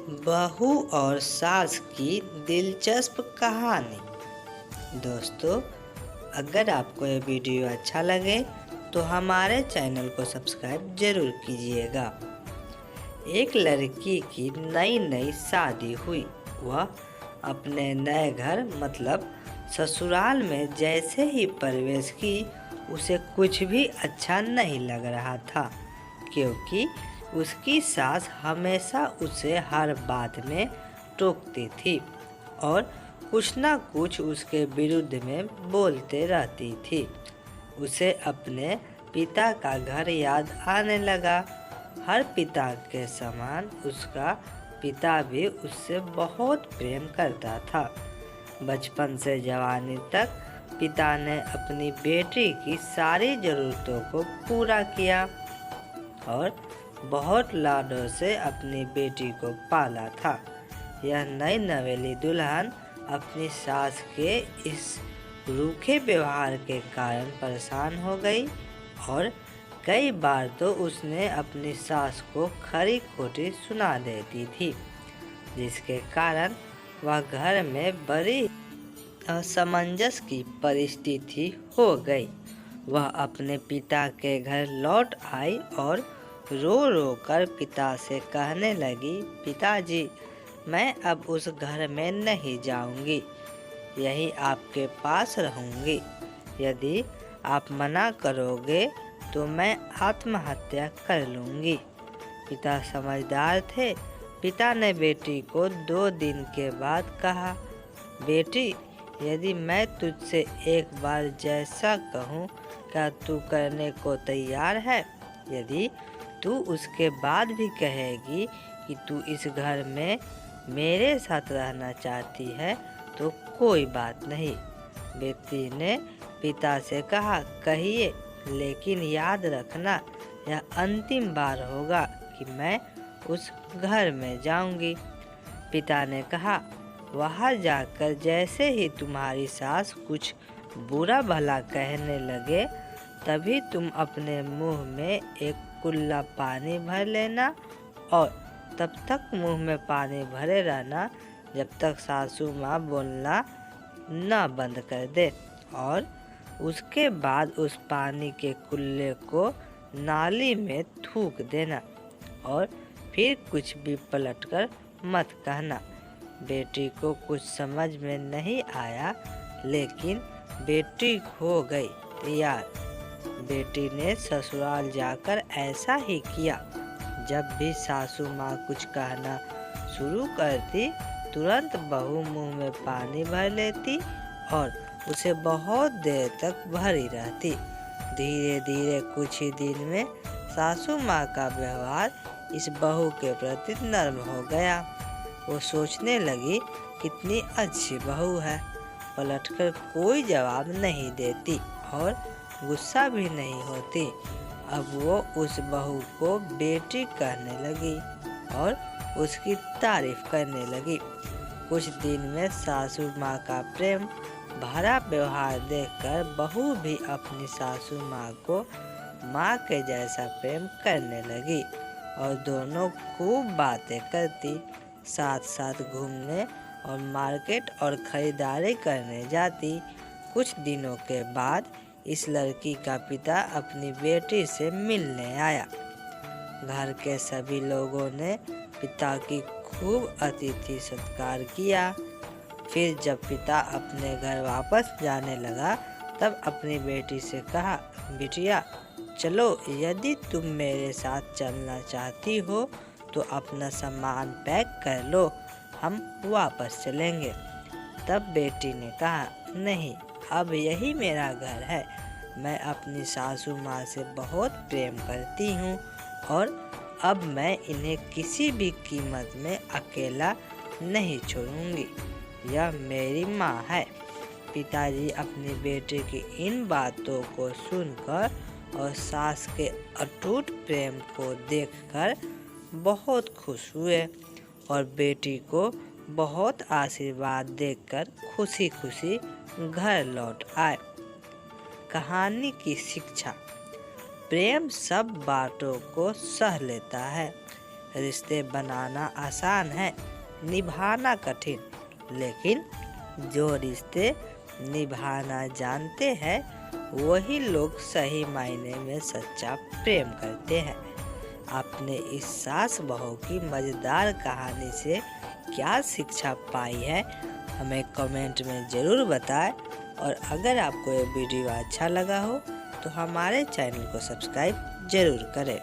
बहू और सास की दिलचस्प कहानी। दोस्तों, अगर आपको ये वीडियो अच्छा लगे तो हमारे चैनल को सब्सक्राइब जरूर कीजिएगा। एक लड़की की नई नई शादी हुई। वह अपने नए घर मतलब ससुराल में जैसे ही प्रवेश की, उसे कुछ भी अच्छा नहीं लग रहा था, क्योंकि उसकी सास हमेशा उसे हर बात में टोकती थी और कुछ ना कुछ उसके विरुद्ध में बोलते रहती थी। उसे अपने पिता का घर याद आने लगा। हर पिता के समान उसका पिता भी उससे बहुत प्रेम करता था। बचपन से जवानी तक पिता ने अपनी बेटी की सारी ज़रूरतों को पूरा किया और बहुत लाडों से अपनी बेटी को पाला था। यह नई नवेली दुल्हन अपनी सास के इस रूखे व्यवहार के कारण परेशान हो गई और कई बार तो उसने अपनी सास को खरी खोटी सुना देती थी, जिसके कारण वह घर में बड़ी असमंजस की परिस्थिति हो गई। वह अपने पिता के घर लौट आई और रो रो कर पिता से कहने लगी, पिताजी, मैं अब उस घर में नहीं जाऊंगी, यही आपके पास रहूंगी। यदि आप मना करोगे तो मैं आत्महत्या कर लूंगी। पिता समझदार थे। पिता ने बेटी को 2 दिन के बाद कहा, बेटी, यदि मैं तुझसे एक बार जैसा कहूँ क्या तू करने को तैयार है? यदि तू उसके बाद भी कहेगी कि तू इस घर में मेरे साथ रहना चाहती है तो कोई बात नहीं। बेटी ने पिता से कहा, कहिए, लेकिन याद रखना यह अंतिम बार होगा कि मैं उस घर में जाऊंगी। पिता ने कहा, वहाँ जाकर जैसे ही तुम्हारी सास कुछ बुरा भला कहने लगे, तभी तुम अपने मुंह में एक कुल्ला पानी भर लेना और तब तक मुंह में पानी भरे रहना जब तक सासू माँ बोलना न बंद कर दे, और उसके बाद उस पानी के कुल्ले को नाली में थूक देना और फिर कुछ भी पलटकर मत कहना। बेटी को कुछ समझ में नहीं आया, लेकिन बेटी हो गई तैयार। बेटी ने ससुराल जाकर ऐसा ही किया। जब भी सासू माँ कुछ कहना शुरू करती, तुरंत बहू मुंह में पानी भर लेती और उसे बहुत देर तक भरी रहती। धीरे धीरे कुछ ही दिन में सासू माँ का व्यवहार इस बहू के प्रति नर्म हो गया। वो सोचने लगी, कितनी अच्छी बहू है, पलटकर कोई जवाब नहीं देती और गुस्सा भी नहीं होती। अब वो उस बहू को बेटी कहने लगी और उसकी तारीफ करने लगी। कुछ दिन में सासू माँ का प्रेम भरा व्यवहार देखकर बहू भी अपनी सासू माँ को माँ के जैसा प्रेम करने लगी और दोनों खूब बातें करती, साथ साथ घूमने और मार्केट और खरीदारी करने जाती। कुछ दिनों के बाद इस लड़की का पिता अपनी बेटी से मिलने आया। घर के सभी लोगों ने पिता की खूब अतिथि सत्कार किया। फिर जब पिता अपने घर वापस जाने लगा, तब अपनी बेटी से कहा, बिटिया, चलो, यदि तुम मेरे साथ चलना चाहती हो तो अपना सामान पैक कर लो, हम वापस चलेंगे। तब बेटी ने कहा, नहीं, अब यही मेरा घर है। मैं अपनी सासू माँ से बहुत प्रेम करती हूँ और अब मैं इन्हें किसी भी कीमत में अकेला नहीं छोड़ूंगी। यह मेरी माँ है। पिताजी अपनी बेटे की इन बातों को सुनकर और सास के अटूट प्रेम को देखकर बहुत खुश हुए और बेटी को बहुत आशीर्वाद देकर खुशी खुशी घर लौट आए। कहानी की शिक्षा, प्रेम सब बातों को सह लेता है। रिश्ते बनाना आसान है, निभाना कठिन, लेकिन जो रिश्ते निभाना जानते हैं वही लोग सही मायने में सच्चा प्रेम करते हैं। आपने इस सास बहू की मज़ेदार कहानी से क्या शिक्षा पाई है, हमें कमेंट में ज़रूर बताएं। और अगर आपको ये वीडियो अच्छा लगा हो तो हमारे चैनल को सब्सक्राइब ज़रूर करें।